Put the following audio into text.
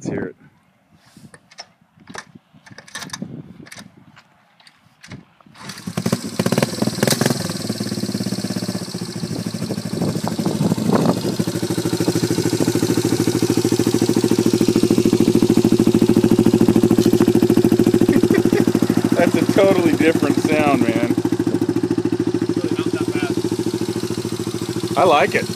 Let's hear it. That's a totally different sound, man. Really not that bad. I like it.